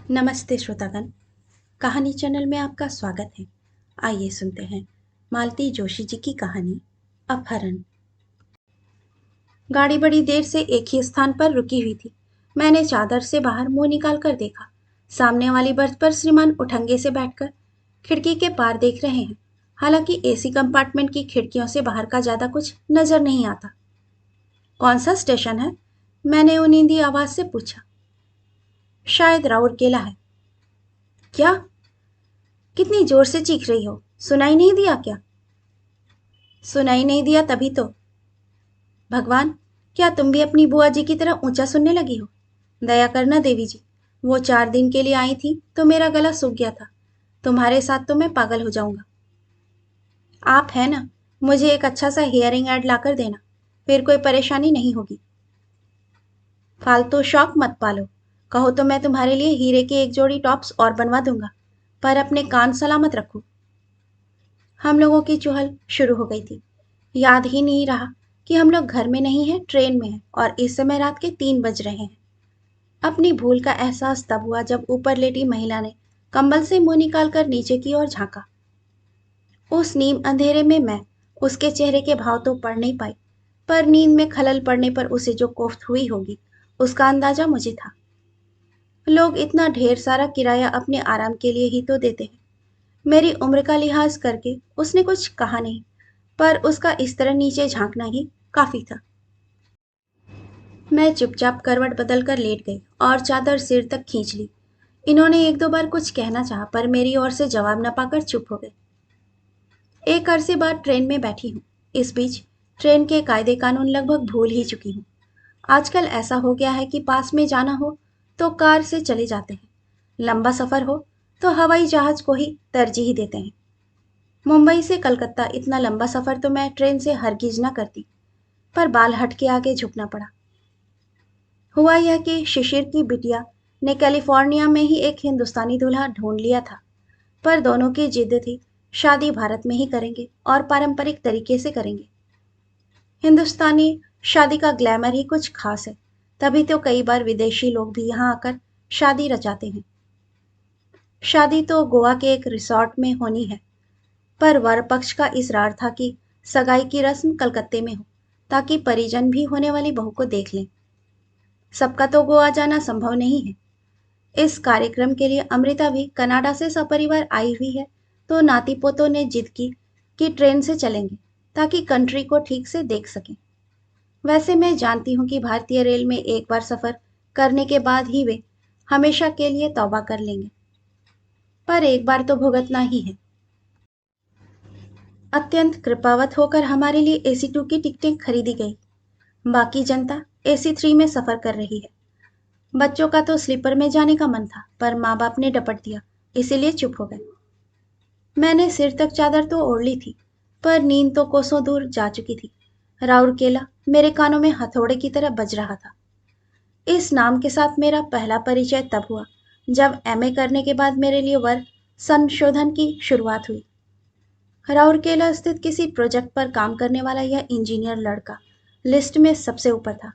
नमस्ते श्रोतागण। कहानी चैनल में आपका स्वागत है। आइए सुनते हैं मालती जोशी जी की कहानी अपहरण। गाड़ी बड़ी देर से एक ही स्थान पर रुकी हुई थी। मैंने चादर से बाहर मुंह निकाल कर देखा। सामने वाली बर्थ पर श्रीमान उठंगे से बैठकर खिड़की के पार देख रहे हैं। हालांकि एसी कंपार्टमेंट की खिड़कियों से बाहर का ज्यादा कुछ नजर नहीं आता। कौन सा स्टेशन है? मैंने उनींदी आवाज से पूछा। शायद राउरकेला है। क्या? कितनी जोर से चीख रही हो? सुनाई नहीं दिया क्या? सुनाई नहीं दिया तभी तो। भगवान, क्या तुम भी अपनी बुआ जी की तरह ऊंचा सुनने लगी हो? दया करना देवी जी। वो 4 दिन के लिए आई थी तो मेरा गला सूख गया था। तुम्हारे साथ तो मैं पागल हो जाऊंगा। आप है ना, मुझे एक अच्छा सा हियरिंग ऐड लाकर देना, फिर कोई परेशानी नहीं होगी। फालतू शौक मत पालो। कहो तो मैं तुम्हारे लिए हीरे की एक जोड़ी टॉप्स और बनवा दूंगा, पर अपने कान सलामत रखो। हम लोगों की चुहल शुरू हो गई थी। याद ही नहीं रहा कि हम लोग घर में नहीं हैं, ट्रेन में हैं और इस समय रात के 3 बज रहे हैं। अपनी भूल का एहसास तब हुआ जब ऊपर लेटी महिला ने कंबल से मुंह निकालकर नीचे की ओर झांका। उस नीम अंधेरे में मैं उसके चेहरे के भाव तो पढ़ नहीं पाई, पर नींद में खलल पड़ने पर उसे जो कोफ्त हुई होगी उसका अंदाजा मुझे था। लोग इतना ढेर सारा किराया अपने आराम के लिए ही तो देते हैं। मेरी उम्र का लिहाज करके उसने कुछ कहा नहीं, पर उसका इस तरह नीचे झांकना ही काफी था। मैं चुपचाप करवट बदल कर लेट गई और चादर सिर तक खींच ली। इन्होंने एक दो बार कुछ कहना चाहा, पर मेरी ओर से जवाब न पाकर चुप हो गए। एक अरसे बाद ट्रेन में बैठी हूँ। इस बीच ट्रेन के कायदे कानून लगभग भूल ही चुकी हूँ। आजकल ऐसा हो गया है कि पास में जाना हो तो कार से चले जाते हैं, लंबा सफर हो तो हवाई जहाज को ही तरजीह देते हैं। मुंबई से कलकत्ता इतना लंबा सफर तो मैं ट्रेन से हरगिज न करती, पर बाल हट के आगे झुकना पड़ा। हुआ यह कि शिशिर की बिटिया ने कैलिफोर्निया में ही एक हिंदुस्तानी दूल्हा ढूंढ लिया था, पर दोनों की जिद थी शादी भारत में ही करेंगे और पारंपरिक तरीके से करेंगे। हिंदुस्तानी शादी का ग्लैमर ही कुछ खास है, तभी तो कई बार विदेशी लोग भी यहाँ आकर शादी रचाते हैं। शादी तो गोवा के एक रिसॉर्ट में होनी है, पर वर पक्ष का इसरार था कि सगाई की रस्म कलकत्ते में हो, ताकि परिजन भी होने वाली बहू को देख लें। सबका तो गोवा जाना संभव नहीं है। इस कार्यक्रम के लिए अमृता भी कनाडा से सपरिवार आई हुई है, तो नाती पोतों ने जिद की कि ट्रेन से चलेंगे ताकि कंट्री को ठीक से देख सकें। वैसे मैं जानती हूँ कि भारतीय रेल में एक बार सफर करने के बाद ही वे हमेशा के लिए तौबा कर लेंगे, पर एक बार तो भुगतना ही है। अत्यंत कृपावत होकर हमारे लिए AC 2 की टिकटें खरीदी गई। बाकी जनता AC 3 में सफर कर रही है। बच्चों का तो स्लीपर में जाने का मन था, पर माँ बाप ने डपट दिया, इसीलिए चुप हो गए। मैंने सिर तक चादर तो ओढ़ ली थी, पर नींद तो कोसों दूर जा चुकी थी। राउरकेला मेरे कानों में हथौड़े की तरह बज रहा था। इस नाम के साथ मेरा पहला परिचय तब हुआ जब MA करने के बाद मेरे लिए वर्ग संशोधन की शुरुआत हुई। राउरकेला स्थित किसी प्रोजेक्ट पर काम करने वाला यह इंजीनियर लड़का लिस्ट में सबसे ऊपर था।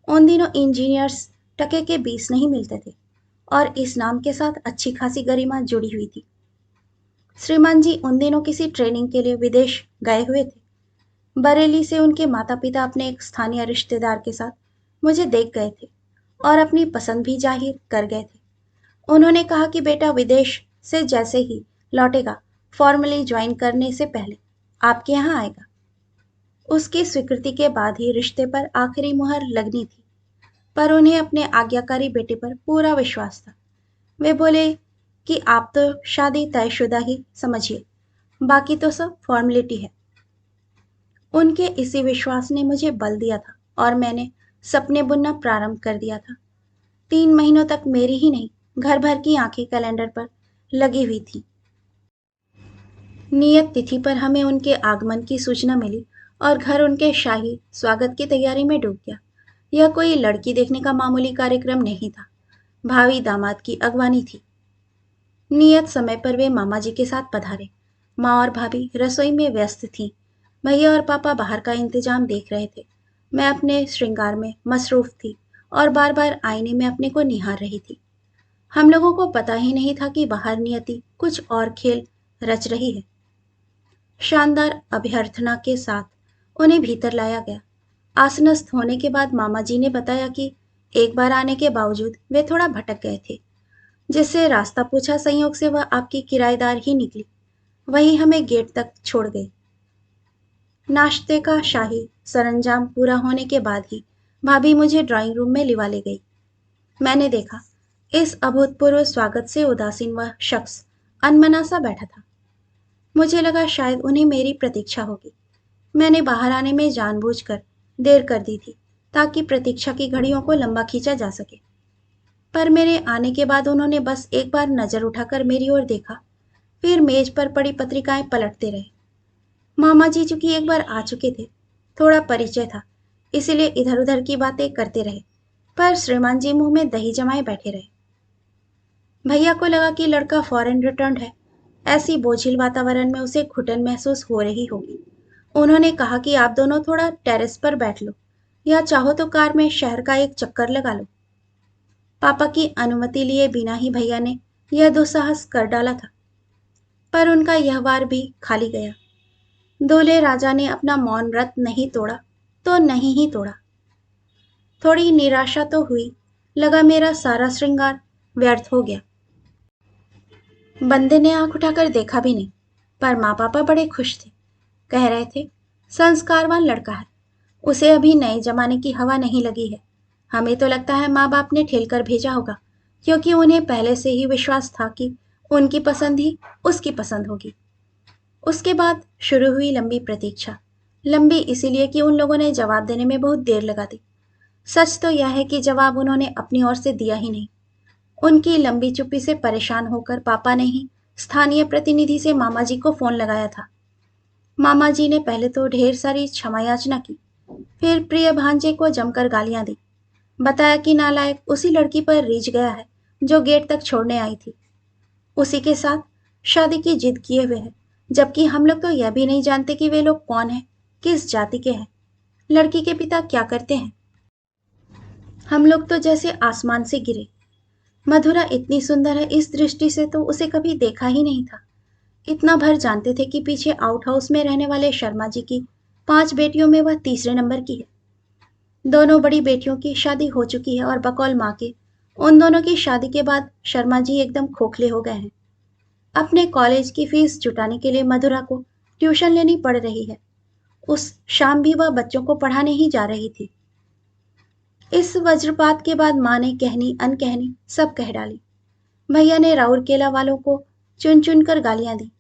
उन दिनों इंजीनियर्स टके के 20 नहीं मिलते थे, और इस नाम के साथ अच्छी खासी गरिमा जुड़ी हुई थी। श्रीमान जी उन दिनों किसी ट्रेनिंग के लिए विदेश गए हुए थे। बरेली से उनके माता पिता अपने एक स्थानीय रिश्तेदार के साथ मुझे देख गए थे और अपनी पसंद भी जाहिर कर गए थे। उन्होंने कहा कि बेटा विदेश से जैसे ही लौटेगा, फॉर्मली ज्वाइन करने से पहले आपके यहाँ आएगा। उसकी स्वीकृति के बाद ही रिश्ते पर आखिरी मुहर लगनी थी, पर उन्हें अपने आज्ञाकारी बेटे पर पूरा विश्वास था। वे बोले कि आप तो शादी तयशुदा ही समझिए, बाकी तो सब फॉर्मेलिटी है। उनके इसी विश्वास ने मुझे बल दिया था और मैंने सपने बुनना प्रारंभ कर दिया था। 3 महीनों तक मेरी ही नहीं, घर भर की आंखें कैलेंडर पर लगी हुई थी। नियत तिथि पर हमें उनके आगमन की सूचना मिली और घर उनके शाही स्वागत की तैयारी में डूब गया। यह कोई लड़की देखने का मामूली कार्यक्रम नहीं था, भावी दामाद की अगवानी थी। नियत समय पर वे मामा जी के साथ पधारे। माँ और भाभी रसोई में व्यस्त थीं। भैया और पापा बाहर का इंतजाम देख रहे थे। मैं अपने श्रृंगार में मसरूफ थी और बार बार आईने में अपने को निहार रही थी। हम लोगों को पता ही नहीं था कि बाहर नियति कुछ और खेल रच रही है। शानदार अभ्यर्थना के साथ उन्हें भीतर लाया गया। आसनस्थ होने के बाद मामा जी ने बताया कि एक बार आने के बावजूद वे थोड़ा भटक गए थे। जिससे रास्ता पूछा, संयोग से वह आपकी किराएदार ही निकली। वही हमें गेट तक छोड़ गई। नाश्ते का शाही सरंजाम पूरा होने के बाद ही भाभी मुझे ड्राइंग रूम में लिवा ले गई। मैंने देखा, इस अभूतपूर्व स्वागत से उदासीन वह शख्स अनमना सा बैठा था। मुझे लगा शायद उन्हें मेरी प्रतीक्षा होगी। मैंने बाहर आने में जानबूझकर देर कर दी थी ताकि प्रतीक्षा की घड़ियों को लंबा खींचा जा सके। पर मेरे आने के बाद उन्होंने बस एक बार नजर उठाकर मेरी ओर देखा, फिर मेज पर पड़ी पत्रिकाएं पलटते रहे। मामा जी चूंकि एक बार आ चुके थे, थोड़ा परिचय था, इसीलिए इधर उधर की बातें करते रहे। पर श्रीमान जी मुंह में दही जमाए बैठे रहे। भैया को लगा कि लड़का फॉरेन रिटर्न्ड है, ऐसी बोझिल वातावरण में उसे घुटन महसूस हो रही होगी। उन्होंने कहा कि आप दोनों थोड़ा टेरेस पर बैठ लो, या चाहो तो कार में शहर का एक चक्कर लगा लो। पापा की अनुमति लिए बिना ही भैया ने यह दुस्साहस कर डाला था। पर उनका यह वार भी खाली गया। दूल्हे राजा ने अपना मौन व्रत नहीं तोड़ा तो नहीं ही तोड़ा। थोड़ी निराशा तो हुई, लगा मेरा सारा श्रृंगार व्यर्थ हो गया। बंदे ने आंख उठाकर देखा भी नहीं, पर माँ पापा बड़े खुश थे। कह रहे थे, संस्कारवान लड़का है, उसे अभी नए जमाने की हवा नहीं लगी है। हमें तो लगता है माँ बाप ने ठेल कर भेजा होगा, क्योंकि उन्हें पहले से ही विश्वास था कि उनकी पसंद ही उसकी पसंद होगी। उसके बाद शुरू हुई लंबी प्रतीक्षा। लंबी इसीलिए कि उन लोगों ने जवाब देने में बहुत देर लगा दी। सच तो यह है कि जवाब उन्होंने अपनी ओर से दिया ही नहीं। उनकी लंबी चुप्पी से परेशान होकर पापा ने ही स्थानीय प्रतिनिधि से मामा जी को फोन लगाया था। मामा जी ने पहले तो ढेर सारी क्षमा याचना की, फिर प्रिय भांजे को जमकर गालियां दी। बताया कि नालायक उसी लड़की पर रीझ गया है जो गेट तक छोड़ने आई थी। उसी के साथ शादी की जिद किए हुए है, जबकि हम लोग तो यह भी नहीं जानते कि वे लोग कौन हैं, किस जाति के हैं, लड़की के पिता क्या करते हैं। हम लोग तो जैसे आसमान से गिरे। मधुरा इतनी सुंदर है, इस दृष्टि से तो उसे कभी देखा ही नहीं था। इतना भर जानते थे कि पीछे आउट हाउस में रहने वाले शर्मा जी की 5 बेटियों में वह तीसरे नंबर की है। दोनों बड़ी बेटियों की शादी हो चुकी है और बकौल माँ के उन दोनों की शादी के बाद शर्मा जी एकदम खोखले हो गए हैं। अपने कॉलेज की फीस जुटाने के लिए मधुरा को ट्यूशन लेनी पड़ रही है। उस शाम भी वह बच्चों को पढ़ाने ही जा रही थी। इस वज्रपात के बाद माँ ने कहनी अनकहनी सब कह डाली। भैया ने राउरकेला वालों को चुन चुन कर गालियां दी।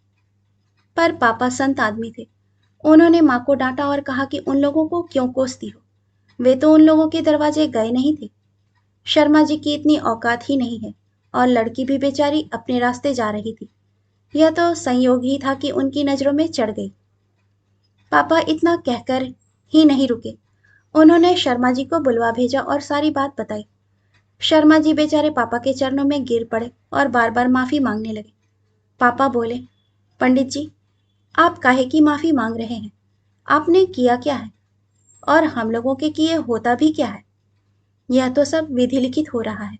पर पापा संत आदमी थे। उन्होंने माँ को डांटा और कहा कि उन लोगों को क्यों कोसती हो, वे तो उन लोगों के दरवाजे गए नहीं थे। शर्मा जी की इतनी औकात ही नहीं है, और लड़की भी बेचारी अपने रास्ते जा रही थी। यह तो संयोग ही था कि उनकी नजरों में चढ़ गई। पापा इतना कहकर ही नहीं रुके। उन्होंने शर्मा जी को बुलवा भेजा और सारी बात बताई। शर्मा जी बेचारे पापा के चरणों में गिर पड़े और बार बार माफी मांगने लगे। पापा बोले, पंडित जी, आप काहे की माफी मांग रहे हैं? आपने किया क्या है, और हम लोगों के किए होता भी क्या है? यह तो सब विधि लिखित हो रहा है।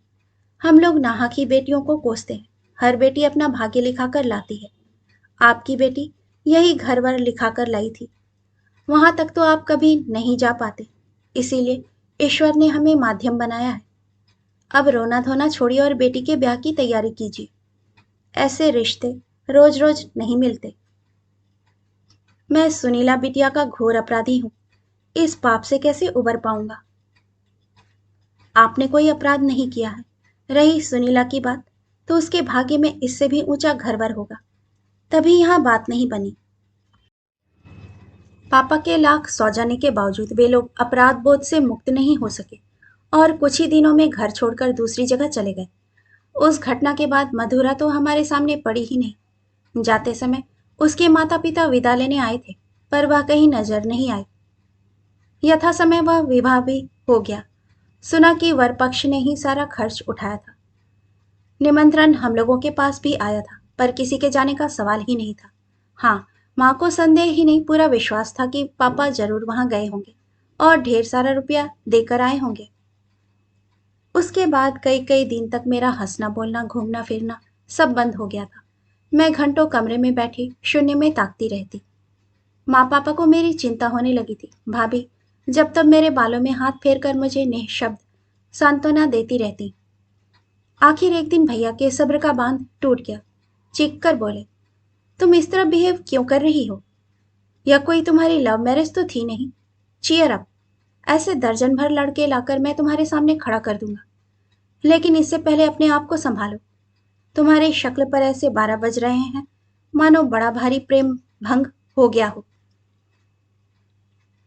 हम लोग नाहक ही बेटियों को कोसते हैं। हर बेटी अपना भाग्य लिखाकर लाती है। आपकी बेटी यही घर वर लिखाकर लाई थी। वहां तक तो आप कभी नहीं जा पाते, इसीलिए ईश्वर ने हमें माध्यम बनाया है। अब रोना धोना छोड़िए और बेटी के ब्याह की तैयारी कीजिए। ऐसे रिश्ते रोज रोज नहीं मिलते। मैं सुनीला बिटिया का घोर अपराधी हूँ। इस पाप से कैसे उबर पाऊंगा? आपने कोई अपराध नहीं किया है। रही सुनीला की बात, तो उसके भाग्य में इससे भी ऊंचा घरवर होगा। तभी यहां बात नहीं बनी। पापा के लाख सौजाने के बावजूद वे लोग अपराध बोध से मुक्त नहीं हो सके और कुछ ही दिनों में घर छोड़कर दूसरी जगह चले गए। उस घटना के बाद मधुरा तो हमारे सामने पड़ी ही नहीं। जाते समय उसके माता पिता विदा लेने आए थे, पर वह कहीं नजर नहीं आई। यथा समय वह विवाह भी हो गया। सुना कि वर पक्ष ने ही सारा खर्च उठाया था। निमंत्रण हम लोगों के पास भी आया था, पर किसी के जाने का सवाल ही नहीं था। हाँ, माँ को संदेह ही नहीं पूरा विश्वास था कि पापा जरूर वहां गए होंगे और ढेर सारा रुपया देकर आए होंगे। उसके बाद कई कई दिन तक मेरा हंसना बोलना घूमना फिरना सब बंद हो गया था। मैं घंटों कमरे में बैठी शून्य में ताकती रहती। माँ पापा को मेरी चिंता होने लगी थी। भाभी जब तब मेरे बालों में हाथ फेर कर मुझे निःशब्द सांत्वना देती रहती। आखिर एक दिन भैया के सब्र का बांध टूट गया। चीख कर बोले, तुम इस तरह बिहेव क्यों कर रही हो? यह कोई तुम्हारी लव मैरिज तो थी नहीं। Cheer up. ऐसे दर्जन भर लड़के लाकर मैं तुम्हारे सामने खड़ा कर दूंगा। लेकिन इससे पहले अपने आप को संभालो। तुम्हारी शक्ल पर ऐसे 12 बज रहे हैं मानो बड़ा भारी प्रेम भंग हो गया हो।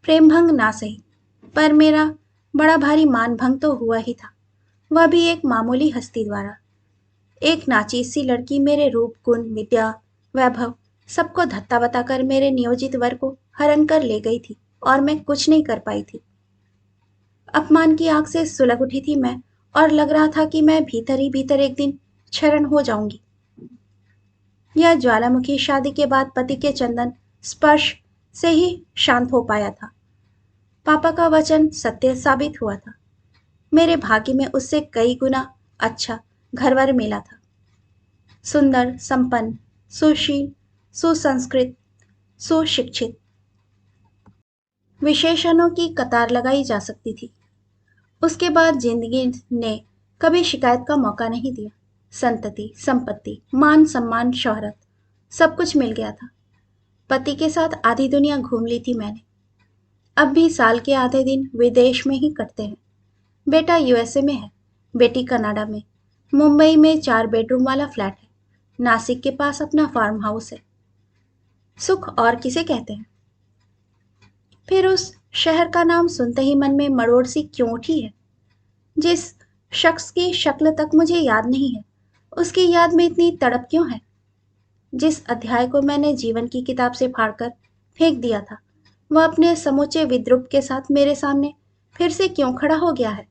प्रेम भंग ना सही, पर मेरा बड़ा भारी मान भंग तो हुआ ही था, वह भी एक मामूली हस्ती द्वारा। एक नाचीज सी लड़की मेरे रूप गुण विद्या वैभव सबको धत्ता बताकर मेरे नियोजित वर को हरण कर ले गई थी और मैं कुछ नहीं कर पाई थी। अपमान की आग से सुलग उठी थी मैं और लग रहा था कि मैं भीतर ही भीतर एक दिन क्षरण हो जाऊंगी। यह ज्वालामुखी शादी के बाद पति के चंदन स्पर्श से ही शांत हो पाया था। पापा का वचन सत्य साबित हुआ था। मेरे भाग्य में उससे कई गुना अच्छा घरवर मिला था। सुंदर, संपन्न, सुशील, सुसंस्कृत, सुशिक्षित। विशेषणों की कतार लगाई जा सकती थी। उसके बाद जिंदगी ने कभी शिकायत का मौका नहीं दिया। संतति, संपत्ति, मान सम्मान, शोहरत सब कुछ मिल गया था। पति के साथ आधी दुनिया घूम ली थी मैंने। अब भी साल के आधे दिन विदेश में ही कटते हैं। बेटा यूएसए में है, बेटी कनाडा में। मुंबई में 4 बेडरूम वाला फ्लैट है। नासिक के पास अपना फार्म हाउस है। सुख और किसे कहते हैं? फिर उस शहर का नाम सुनते ही मन में मरोड़ सी क्यों उठी है? जिस शख्स की शक्ल तक मुझे याद नहीं है, उसकी याद में इतनी तड़प क्यों है? जिस अध्याय को मैंने जीवन की किताब से फाड़कर फेंक दिया था, वह अपने समूचे विद्रूप के साथ मेरे सामने फिर से क्यों खड़ा हो गया है?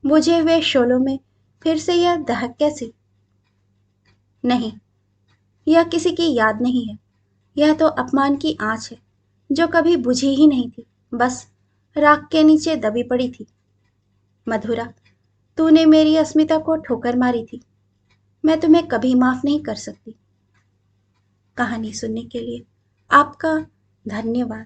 बुझे हुए शोलों में फिर से यह दहक कैसी? नहीं, यह किसी की याद नहीं है। यह तो अपमान की आंच है, जो कभी बुझी ही नहीं थी, बस राख के नीचे दबी पड़ी थी। मधुरा, तूने मेरी अस्मिता को ठोकर मारी थी। मैं तुम्हें कभी माफ नहीं कर सकती। कहानी सुनने के लिए आपका धन्यवाद।